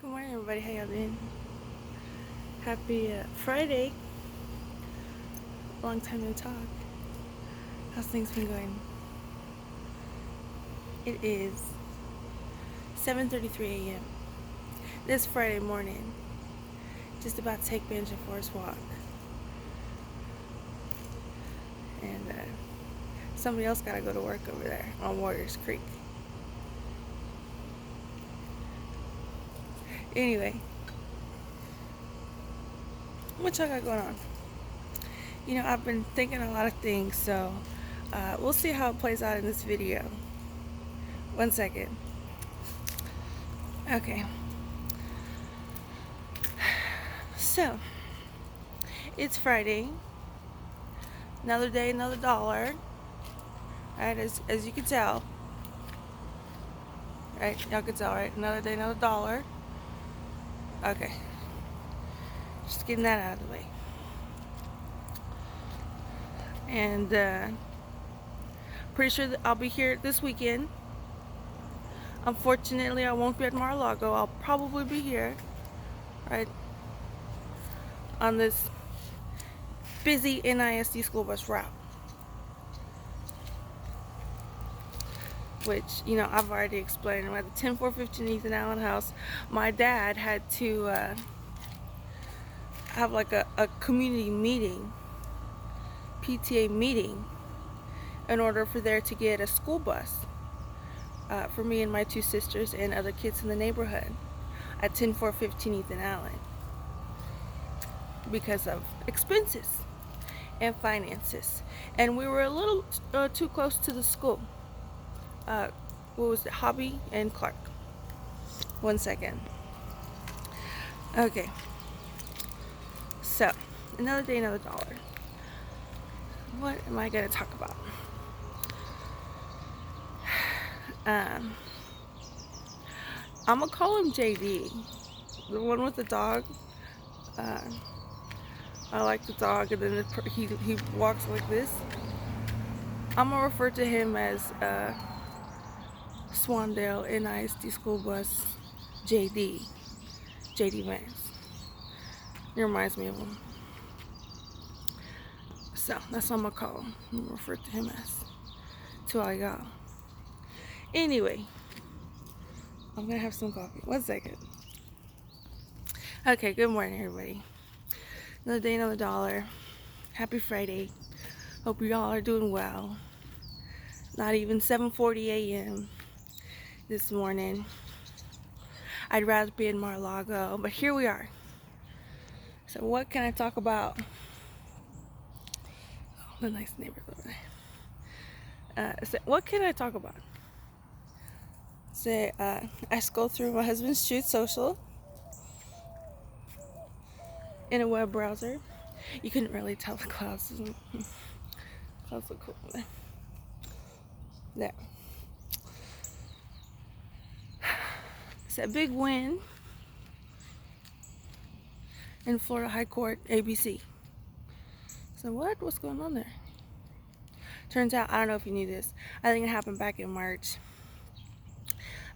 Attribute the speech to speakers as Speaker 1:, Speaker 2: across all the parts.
Speaker 1: Good morning, everybody. How y'all doing? Happy Friday. Long time no talk. How's things been going? It is 7:33 a.m. this Friday morning. Just about to take Benji for his walk. And somebody else got to go to work over there on Warriors Creek. Anyway, what y'all got going on? You know, I've been thinking a lot of things, so we'll see how it plays out in this video. 1 second. Okay. So, it's Friday. Another day, another dollar. Right, as you can tell. Right, y'all can tell, right? Another day, another dollar. Okay. Just getting that out of the way. And pretty sure that I'll be here this weekend. Unfortunately, I won't be at Mar-a-Lago. I'll probably be here, right, on this busy NISD school bus route. Which, you know, I've already explained. I'm at the 10415 Ethan Allen house. My dad had to have like a community meeting, PTA meeting, in order for there to get a school bus for me and my two sisters and other kids in the neighborhood at 10415 Ethan Allen because of expenses and finances. And we were a little too close to the school. What was it? Hobby and Clark. 1 second. Okay. So, another day, another dollar. What am I going to talk about? I'm going to call him JD. The one with the dog. I like the dog, and then he walks like this. I'm going to refer to him as Swandale NISD School Bus JD. JD Vance. It reminds me of him. So, that's what I'm going to call him. I'm going to refer to him as. To all y'all. Anyway. I'm going to have some coffee. 1 second. Okay, good morning, everybody. Another day, another dollar. Happy Friday. Hope you all are doing well. Not even 7:40 a.m. this morning. I'd rather be in Mar-a-Lago, but here we are. So what can I talk about? Oh, the nice neighbors over there. So what can I talk about? So I scroll through my husband's Truth Social in a web browser. You couldn't really tell the clouds. Clouds look cool. There. It's a big win in Florida High Court, ABC. So what's going on there? Turns out, I don't know if you knew this, I think it happened back in March,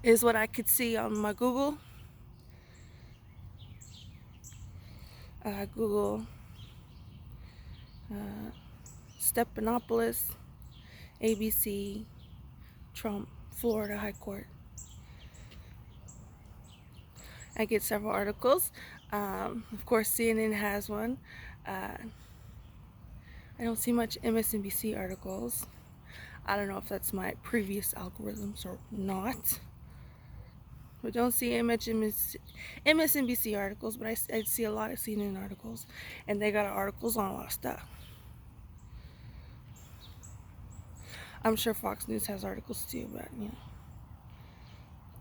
Speaker 1: is what I could see on my Google. Stepanopolis, ABC, Trump, Florida High Court. I get several articles. Of course, CNN has one. I don't see much MSNBC articles. I don't know if that's my previous algorithms or not. We don't see MSNBC articles, but I see a lot of CNN articles. And they got articles on a lot of stuff. I'm sure Fox News has articles too, but you know.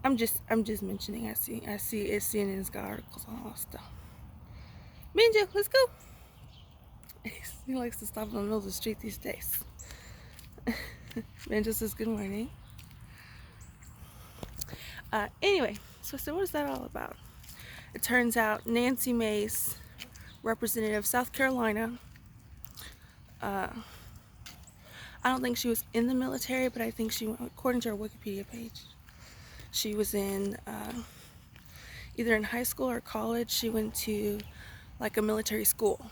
Speaker 1: I'm just mentioning. I see CNN's got articles on a lot of stuff. Minja, let's go. He likes to stop in the middle of the street these days. Minja says good morning. Anyway, so what is that all about? It turns out Nancy Mace, representative of South Carolina, I don't think she was in the military, but I think she, according to her Wikipedia page, she was in either in high school or college, she went to like a military school.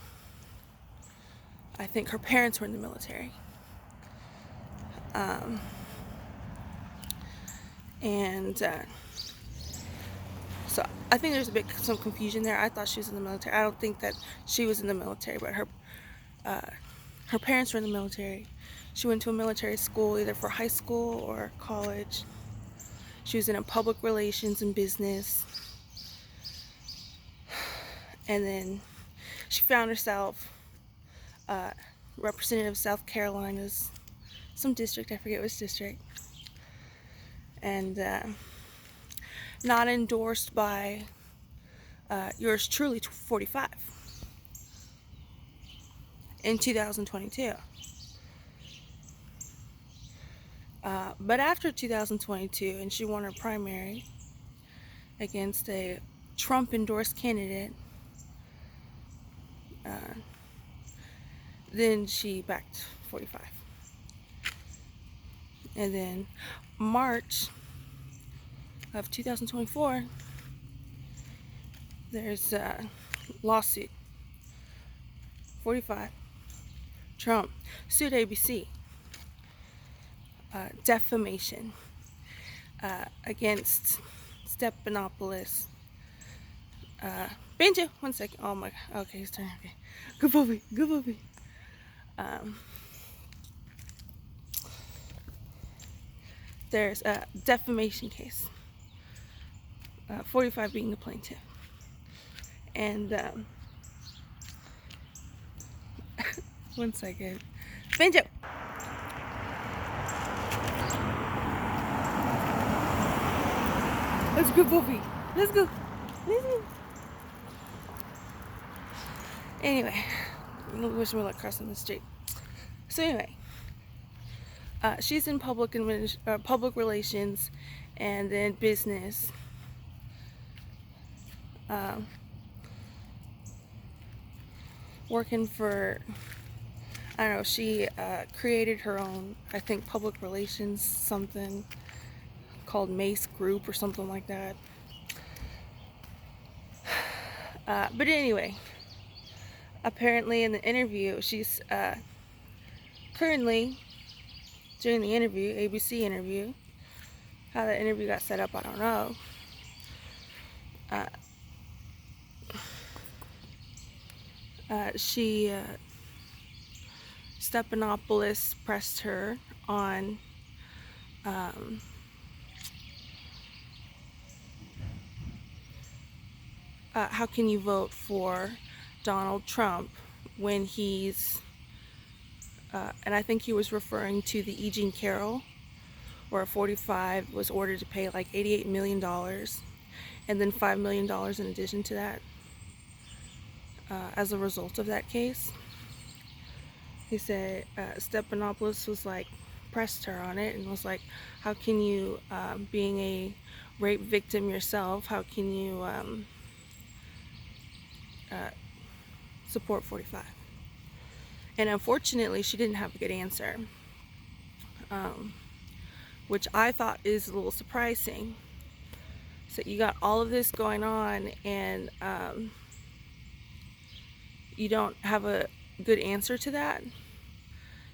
Speaker 1: I think her parents were in the military. And so I think there's some confusion there. I thought she was in the military. I don't think that she was in the military, but her parents were in the military. She went to a military school either for high school or college. She was in a public relations and business. And then she found herself representative of South Carolina's some district, I forget which district, and not endorsed by yours truly, 45, in 2022. But after 2022, and she won her primary against a Trump-endorsed candidate, then she backed 45. And then March of 2024, there's a lawsuit. 45. Trump sued ABC. Defamation against Stephanopoulos. Benjo, 1 second. Oh my, okay, he's turning. Okay. Good puppy, good puppy. There's a defamation case. 45 being the plaintiff. And 1 second. Benjo! Let's go, puppy. Let's go. Let's go. Anyway, I wish we were like crossing the street. So anyway, she's in public relations and then business. Working for, I don't know, she created her own, I think, public relations something called Mace Group or something like that. But anyway, apparently in the interview, she's currently during the interview, ABC interview, how the interview got set up, I don't know. Stephanopoulos pressed her on how can you vote for Donald Trump when he's, and I think he was referring to the E. Jean Carroll, where 45 was ordered to pay like $88 million, and then $5 million in addition to that as a result of that case. He said Stephanopoulos was like, pressed her on it and was like, how can you, being a rape victim yourself, how can you support 45? And unfortunately, she didn't have a good answer, which I thought is a little surprising. So you got all of this going on, and you don't have a good answer to that.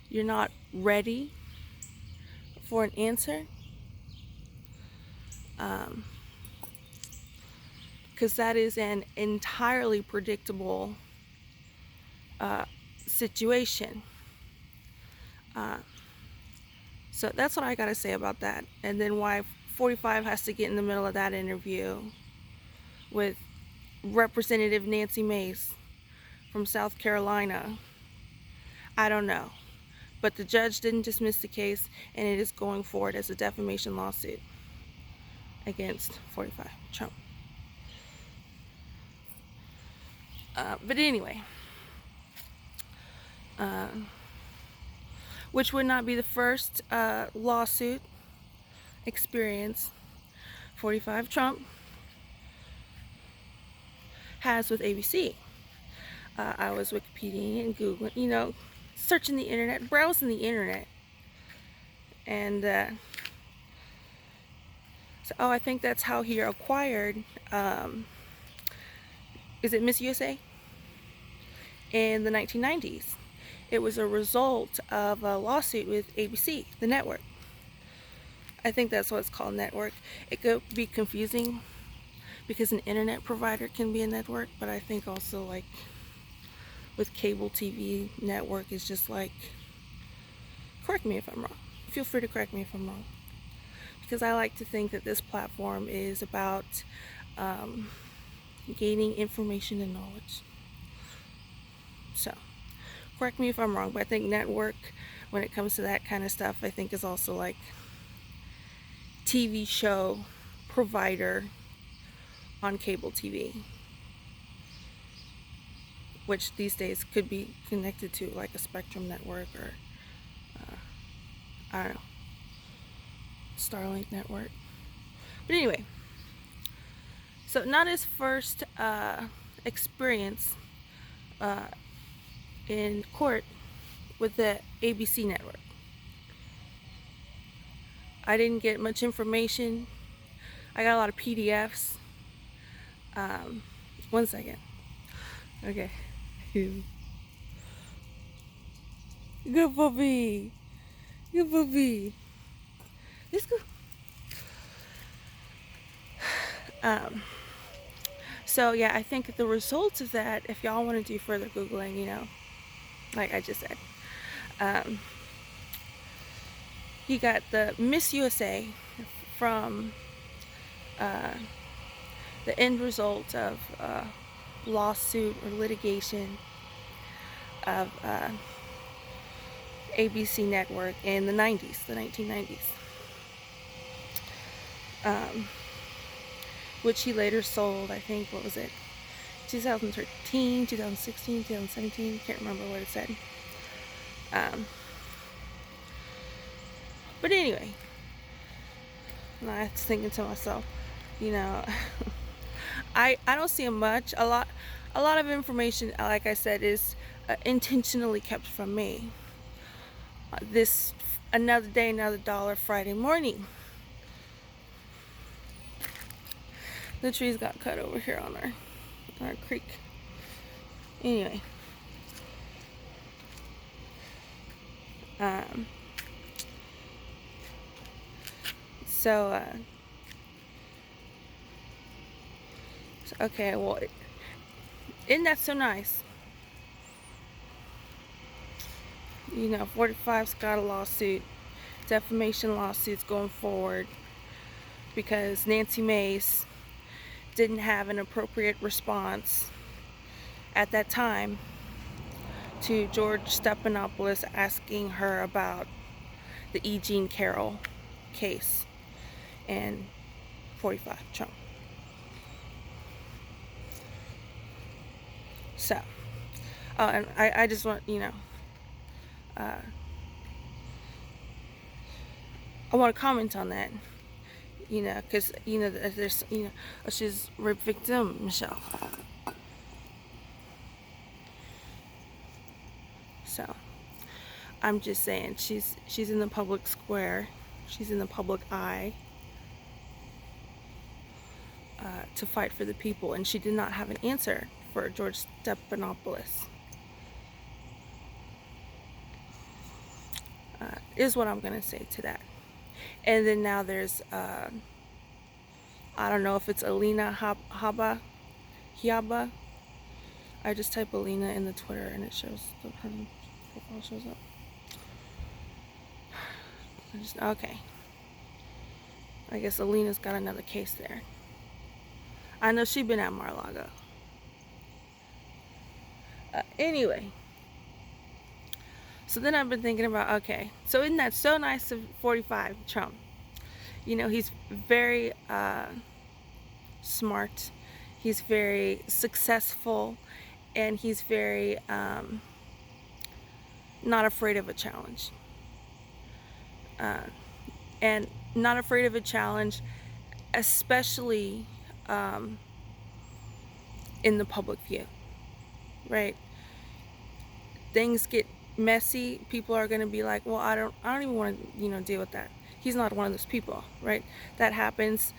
Speaker 1: You're not ready for an answer, because that is an entirely predictable situation. So that's what I gotta say about that. And then why 45 has to get in the middle of that interview with Representative Nancy Mace from South Carolina, I don't know. But the judge didn't dismiss the case, and it is going forward as a defamation lawsuit against 45 Trump. But anyway, which would not be the first lawsuit experience 45 Trump has with ABC. I was Wikipediaing and Googling, searching the internet, browsing the internet, and So, I think that's how he acquired, is it Miss USA? In the 1990s. It was a result of a lawsuit with ABC, the network. I think that's what it's called, network. It could be confusing because an internet provider can be a network, but I think also like with cable TV, network is just like, correct me if I'm wrong. Feel free to correct me if I'm wrong. Because I like to think that this platform is about gaining information and knowledge. So, correct me if I'm wrong, but I think network, when it comes to that kind of stuff, I think is also like TV show provider on cable TV, which these days could be connected to like a Spectrum network or I don't know, Starlink network. But anyway, so not his first experience in court with the ABC network. I didn't get much information. I got a lot of PDFs. One second. Okay. Good puppy. Good puppy. Let's go. So yeah, I think the results of that, if y'all want to do further Googling, you know, like I just said, he got the Miss USA from the end result of lawsuit or litigation of ABC network in the 90s, the 1990s, which he later sold, I think, what was it, 2013, 2016, 2017, can't remember what it said. But anyway, I was thinking to myself, you know, I don't see much. A lot of information, like I said, is intentionally kept from me. This another day, another dollar Friday morning. The trees got cut over here on our creek. Anyway, so okay, well, isn't that so nice? You know, 45's got a lawsuit, defamation lawsuits going forward because Nancy Mace didn't have an appropriate response at that time to George Stephanopoulos asking her about the E. Jean Carroll case and 45 Trump. So, and I just want, you know, I want to comment on that, you know, because, you know, there's, you know, she's rape victim, Michelle. So, I'm just saying, she's in the public square, she's in the public eye to fight for the people, and she did not have an answer for George Stephanopoulos. Is what I'm gonna say to that. And then now there's I don't know if it's Alina Hiaba. I just type Alina in the Twitter and it shows, the profile shows up. Okay. I guess Alina's got another case there. I know she's been at Mar-a-Lago. Anyway. So then I've been thinking about, okay, so isn't that so nice of 45 Trump? You know, he's very smart, he's very successful, and he's very not afraid of a challenge. And not afraid of a challenge, especially in the public view, right? Things get messy, people are going to be like, well, I don't even want to, you know, deal with that. he's not one of those people, right? That happens,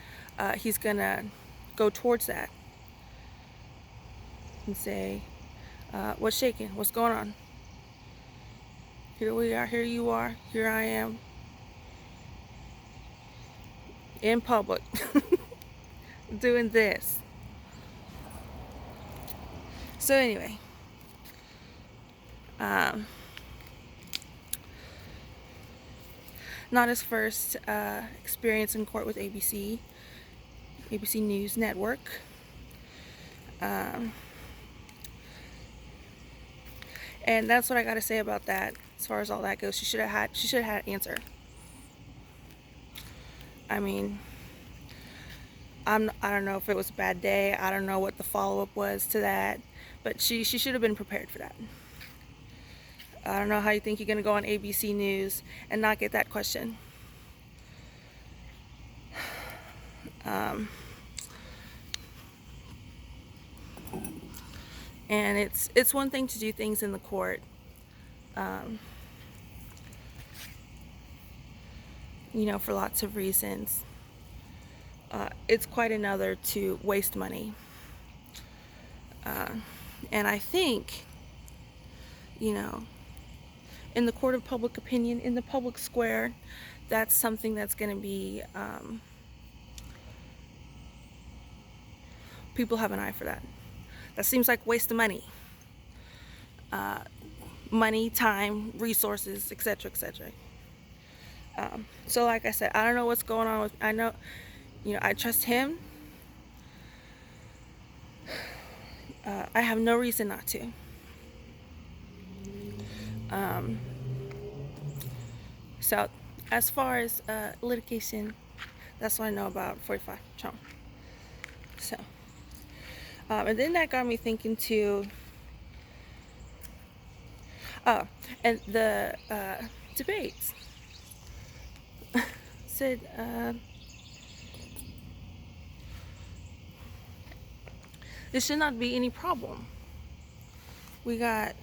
Speaker 1: he's gonna go towards that and say, what's shaking? What's going on? Here we are, here you are, here I am, in public, doing this. So anyway, not his first experience in court with ABC News Network. And that's what I gotta say about that. As far as all that goes, she should have had an answer. I mean, I don't know if it was a bad day. I don't know what the follow-up was to that, but she should have been prepared for that. I don't know how you think you're gonna go on ABC News and not get that question. And it's one thing to do things in the court, for lots of reasons. It's quite another to waste money. And I think, in the court of public opinion, in the public square, that's something that's going to be, people have an eye for that. That seems like waste of money. Money, time, resources, etc., etc. So like I said, I don't know what's going on with, I trust him. I have no reason not to. So as far as litigation, that's what I know about 45 Trump. So, and then that got me thinking too. Oh, and the debates said there should not be any problem. We got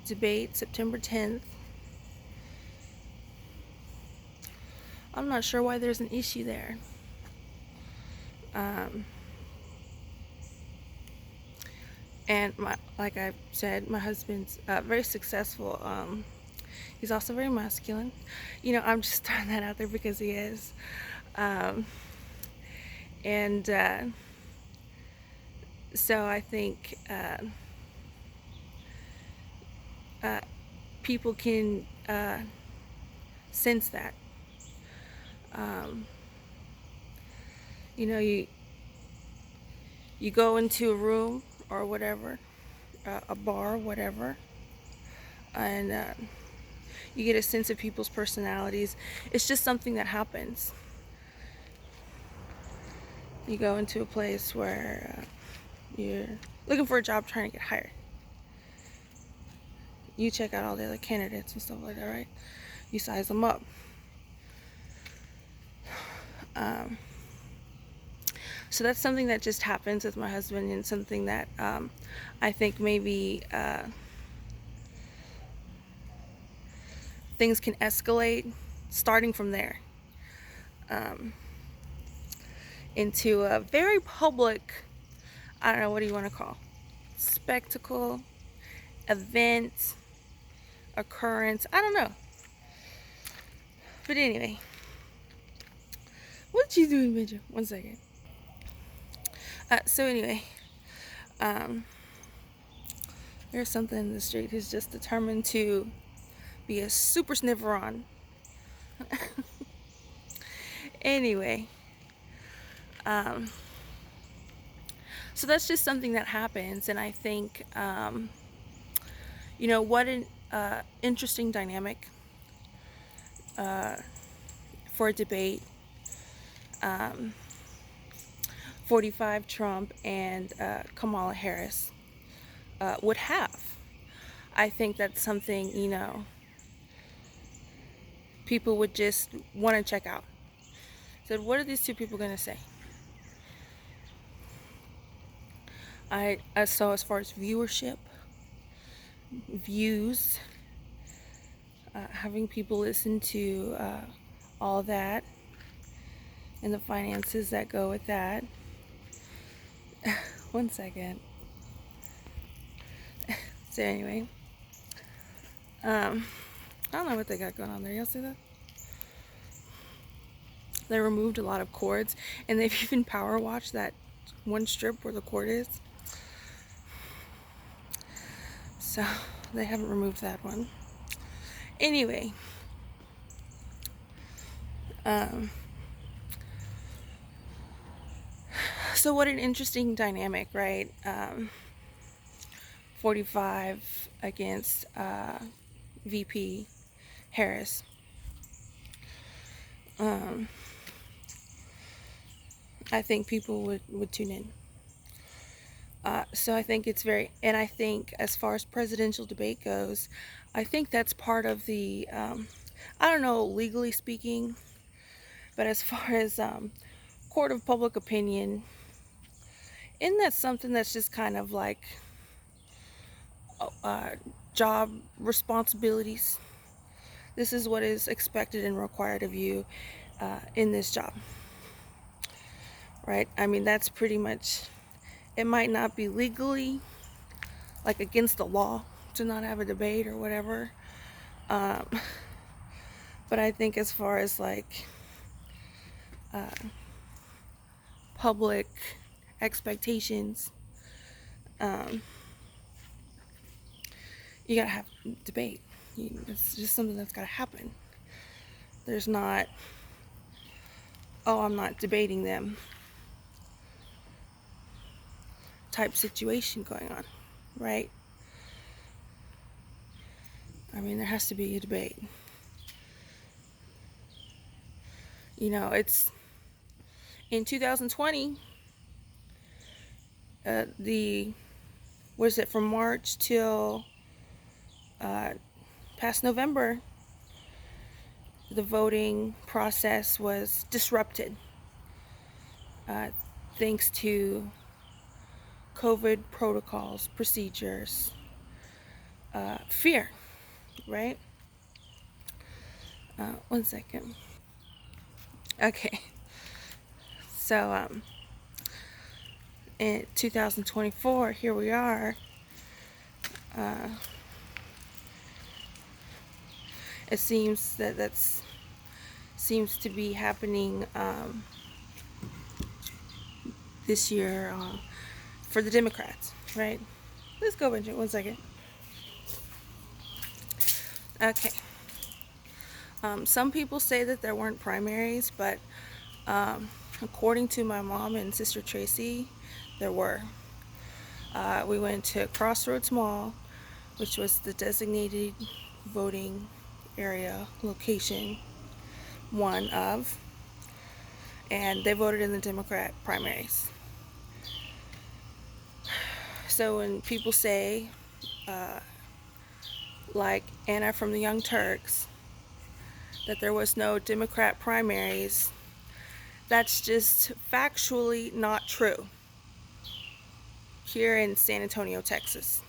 Speaker 1: debate September 10th. I'm not sure why there's an issue there. And like I said, my husband's very successful. He's also very masculine. I'm just throwing that out there because he is. So I think people can sense that. You go into a room or whatever, a bar, whatever, and you get a sense of people's personalities. It's just something that happens. You go into a place where you're looking for a job, trying to get hired. You check out all the other candidates and stuff like that, right? You size them up. So that's something that just happens with my husband, and something that I think maybe things can escalate starting from there into a very public, I don't know, what do you want to call, spectacle, event, occurrence, I don't know. But anyway, what you doing, Benja? 1 second. So anyway, there's something in the street who's just determined to be a super sniffer on. Anyway, so that's just something that happens, and I think, what an interesting dynamic for a debate. 45 Trump and Kamala Harris would have. I think that's something, people would just want to check out. So what are these two people going to say? So as far as viewership, views, having people listen to all that and the finances that go with that. One second. So anyway, I don't know what they got going on there. Y'all see that? They removed a lot of cords, and they've even power washed that one strip where the cord is. So they haven't removed that one. Anyway, so what an interesting dynamic, right? 45 against VP Harris. I think people would tune in. So I think it's and I think as far as presidential debate goes, I think that's part of the, I don't know, legally speaking, but as far as court of public opinion, isn't that something that's just kind of like job responsibilities? This is what is expected and required of you in this job, right? I mean, that's pretty much, it might not be legally, like against the law to not have a debate or whatever. But I think as far as like public expectations, you gotta have debate. It's just something that's gotta happen. There's not, oh, I'm not debating them type situation going on, right? I mean, there has to be a debate. You know, it's in 2020, what is it, from March till past November, the voting process was disrupted thanks to COVID protocols, procedures, fear, right? One second. Okay. So in 2024, here we are. It seems that seems to be happening this year for the Democrats, right? Let's go into it. One second. Okay. Some people say that there weren't primaries, but according to my mom and sister Tracy, there were. We went to Crossroads Mall, which was the designated voting area location one of, and they voted in the Democrat primaries. So when people say, like Anna from the Young Turks, that there was no Democrat primaries, that's just factually not true here in San Antonio, Texas.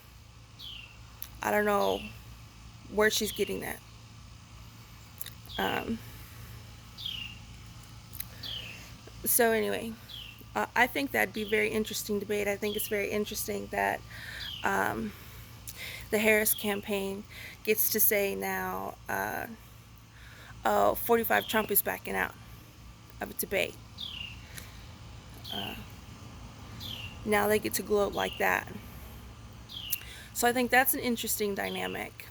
Speaker 1: I don't know where she's getting that. So anyway, I think that'd be a very interesting debate. I think it's very interesting that the Harris campaign gets to say now, oh, 45 Trump is backing out of a debate. Now they get to gloat like that. So I think that's an interesting dynamic.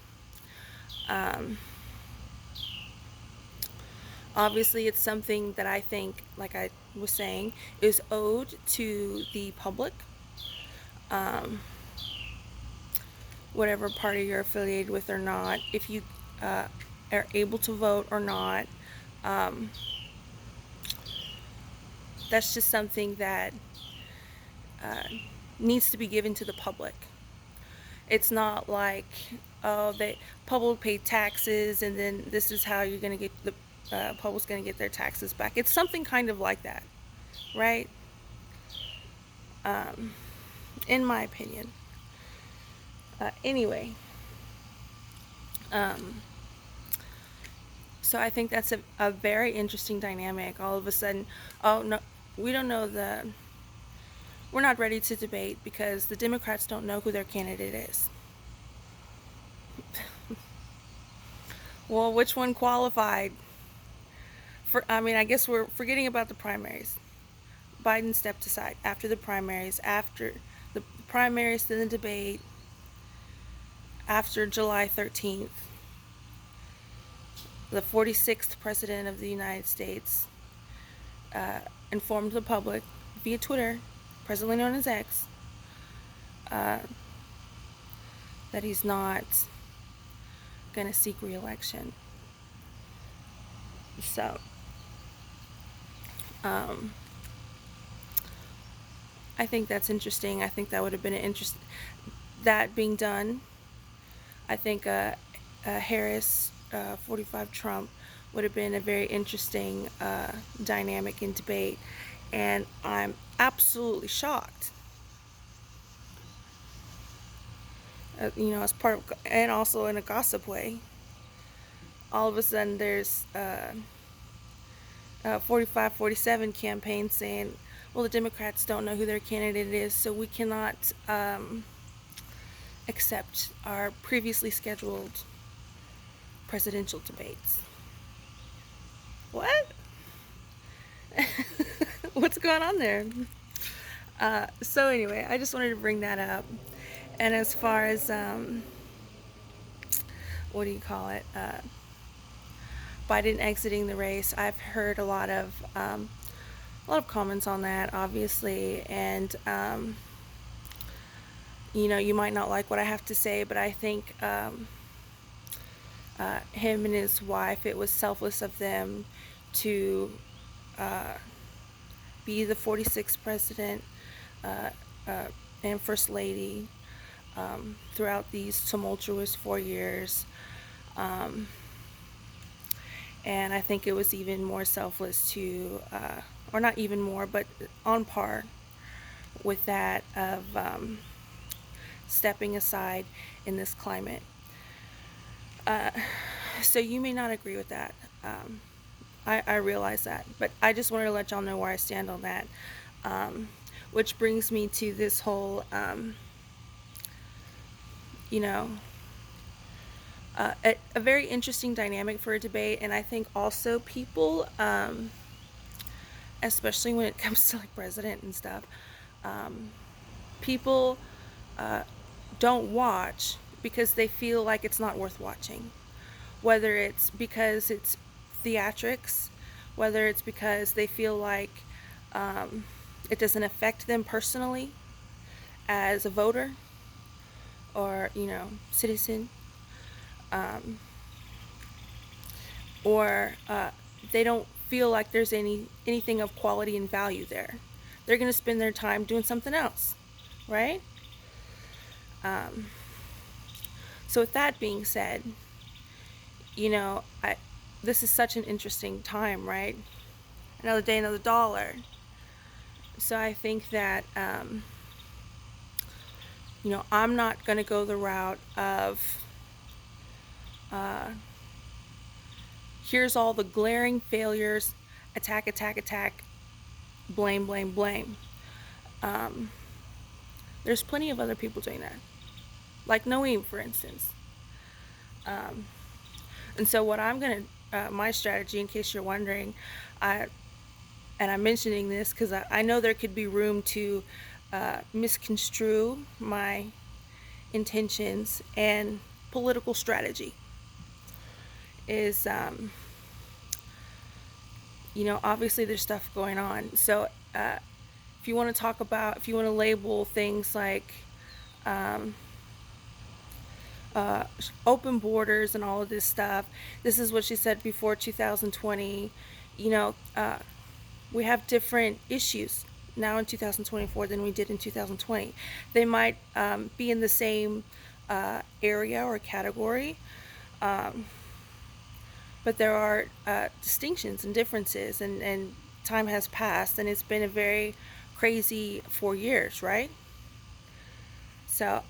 Speaker 1: Obviously, it's something that I think, like I was saying, is owed to the public. Whatever party you're affiliated with or not, if you are able to vote or not, that's just something that needs to be given to the public. It's not like, oh, the public pay taxes and then this is how you're going to get the public's going to get their taxes back. It's something kind of like that, right? In my opinion. Anyway, So I think that's a very interesting dynamic. All of a sudden, oh no, we don't know we're not ready to debate because the Democrats don't know who their candidate is. Well, which one qualified? I mean, I guess we're forgetting about the primaries. Biden stepped aside after the primaries, then the debate, after July 13th. The 46th President of the United States informed the public via Twitter, presently known as X, uh, that he's not going to seek re-election. So, I think that's interesting. I think that would have been that being done. I think Harris, 45 Trump, would have been a very interesting dynamic in debate. And I'm absolutely shocked. As part of, and also in a gossip way, all of a sudden there's 45, 47 campaign saying, well, the Democrats don't know who their candidate is, so we cannot accept our previously scheduled presidential debates. What? What's going on there? So anyway, I just wanted to bring that up. And as far as what do you call it? Biden exiting the race, I've heard a lot of comments on that, obviously, and you might not like what I have to say, but I think him and his wife, it was selfless of them to be the 46th president and first lady throughout these tumultuous 4 years. And I think it was even more selfless to, or not even more, but on par with that of stepping aside in this climate. So you may not agree with that. I realize that, but I just wanted to let y'all know where I stand on that. Which brings me to this whole, a very interesting dynamic for a debate, and I think also people, especially when it comes to like president and stuff, people don't watch because they feel like it's not worth watching. Whether it's because it's theatrics, whether it's because they feel like it doesn't affect them personally as a voter or citizen, or they don't feel like there's anything of quality and value there. They're going to spend their time doing something else, right? So with that being said, this is such an interesting time, right? Another day, another dollar. So I think that, I'm not going to go the route of here's all the glaring failures, attack, attack, attack, blame, blame, blame. There's plenty of other people doing that, like Noem, for instance. And so what I'm going to, my strategy, in case you're wondering, and I'm mentioning this because I know there could be room to misconstrue my intentions and political strategy, is, obviously there's stuff going on. So if you want to label things like open borders and all of this stuff, this is what she said before 2020. We have different issues now in 2024 than we did in 2020. They might be in the same area or category, but there are distinctions and differences, and time has passed, and it's been a very crazy 4 years, right? So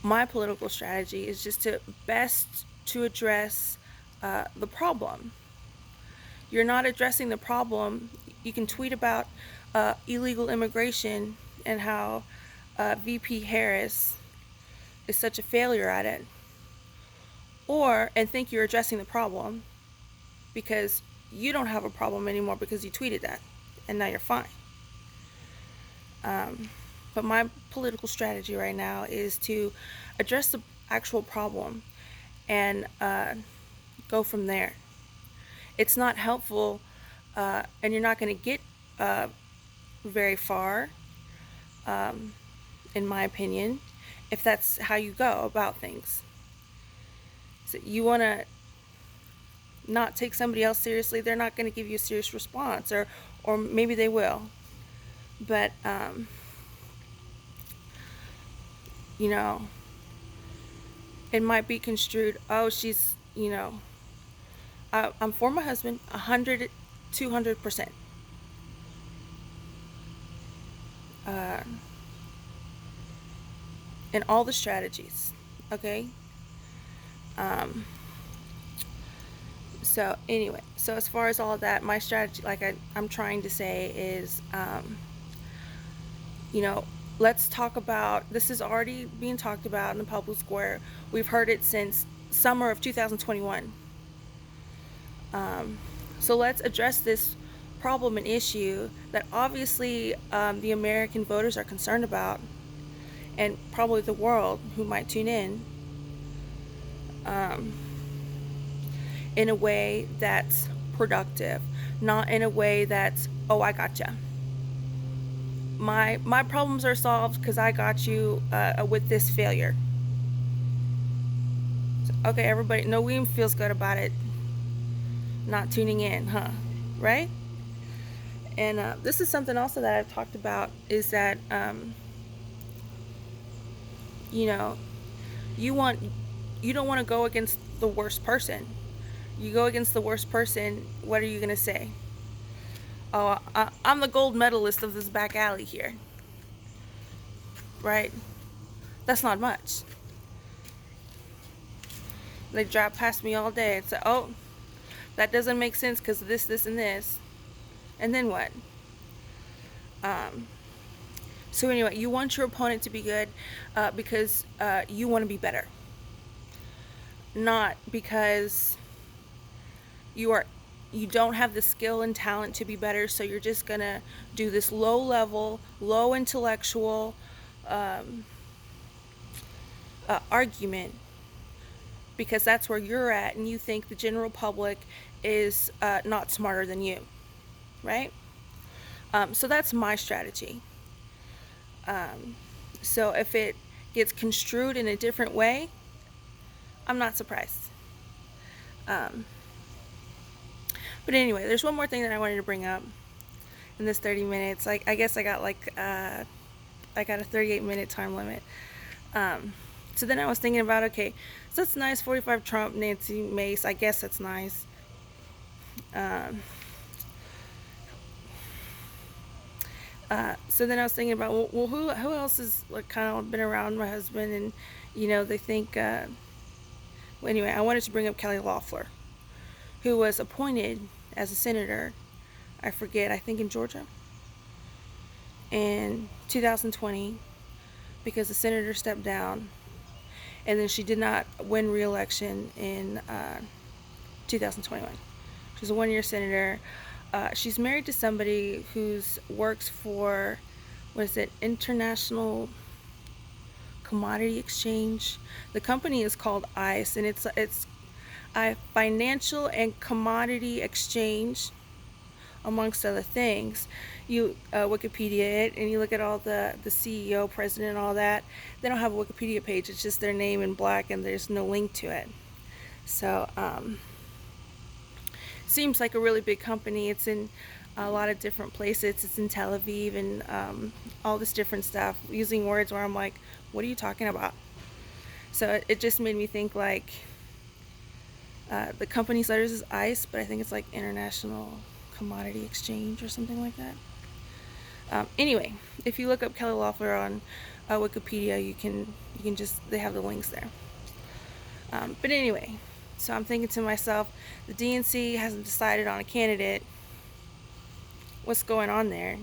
Speaker 1: my political strategy is just to best to address the problem. You're not addressing the problem. You can tweet about illegal immigration and how VP Harris is such a failure at it, and think you're addressing the problem because you don't have a problem anymore because you tweeted that, and now you're fine. But my political strategy right now is to address the actual problem and go from there. It's not helpful, and you're not going to get very far, in my opinion, if that's how you go about things. So you want to not take somebody else seriously, they're not going to give you a serious response, or maybe they will. But, you know, it might be construed, oh, she's, I'm for my husband 100, 200%. In all the strategies, okay? So anyway, so as far as all of that, my strategy, like I'm trying to say is, let's talk about, this is already being talked about in the public square. We've heard it since summer of 2021. So let's address this problem and issue that obviously the American voters are concerned about, and probably the world who might tune in a way that's productive, not in a way that's, oh, I gotcha. My problems are solved because I got you with this failure. So, okay, everybody, no one feels good about it not tuning in, huh? Right? And this is something also that I've talked about, is that you don't want to go against the worst person. You go against the worst person, what are you going to say? Oh, I'm the gold medalist of this back alley here. Right? That's not much. They drive past me all day and say, oh, that doesn't make sense because of this, this, and this. And then what? So anyway, you want your opponent to be good because you want to be better. Not because you don't have the skill and talent to be better, so you're just going to do this low level, low intellectual argument because that's where you're at, and you think the general public is not smarter than you, right? So that's my strategy. So if it gets construed in a different way, I'm not surprised. But anyway, there's one more thing that I wanted to bring up in this 30 minutes. Like, I guess I got a 38-minute time limit. So then I was thinking about, okay, so that's nice, 45 Trump, Nancy Mace, I guess that's nice. So then I was thinking about, well, who else has kind of been around my husband, and they think. Well, anyway, I wanted to bring up Kelly Loeffler, who was appointed as a senator. I think in Georgia, in 2020, because the senator stepped down, and then she did not win re-election in 2021. She's a one-year senator. She's married to somebody who works for, International Commodity Exchange. The company is called ICE, and it's a financial and commodity exchange, amongst other things. You Wikipedia it, and you look at all the CEO, president, and all that. They don't have a Wikipedia page. It's just their name in black, and there's no link to it. So seems like a really big company. It's in a lot of different places. It's in Tel Aviv and all this different stuff, using words where I'm like, what are you talking about? So it just made me think, like, the company's letters is ICE, but I think it's like International Commodity Exchange or something like that. Anyway, if you look up Kelly Loeffler on Wikipedia, you can just, they have the links there. But anyway, So I'm thinking to myself, the DNC hasn't decided on a candidate. What's going on there?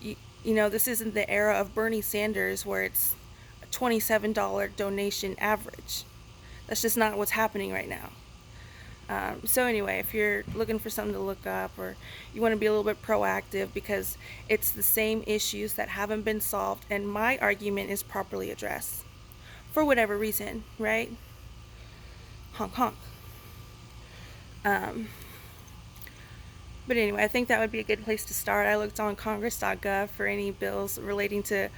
Speaker 1: You know, this isn't the era of Bernie Sanders where it's a $27 donation average. That's just not what's happening right now. So anyway, if you're looking for something to look up, or you want to be a little bit proactive, because it's the same issues that haven't been solved and my argument is properly addressed for whatever reason, right? Honk honk. Um, but anyway, I think that would be a good place to start. I looked on congress.gov for any bills relating to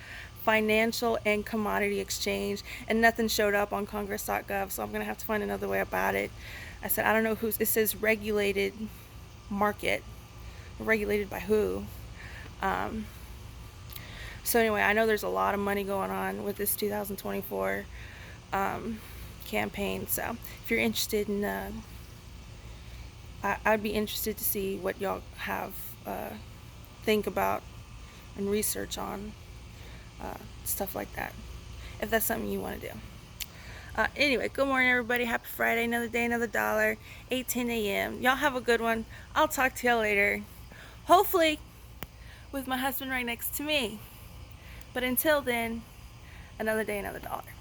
Speaker 1: financial and commodity exchange, and nothing showed up on congress.gov, so I'm going to have to find another way about it. I said, I don't know who's, it says regulated market. Regulated by who? Um, so anyway, I know there's a lot of money going on with this 2024 campaign, so if you're interested in I'd be interested to see what y'all have think about and research on stuff like that, if that's something you want to do. Anyway, good morning, everybody. Happy Friday. Another day, another dollar. 8:10 a.m. Y'all have a good one. I'll talk to y'all later. Hopefully with my husband right next to me. But until then, another day, another dollar.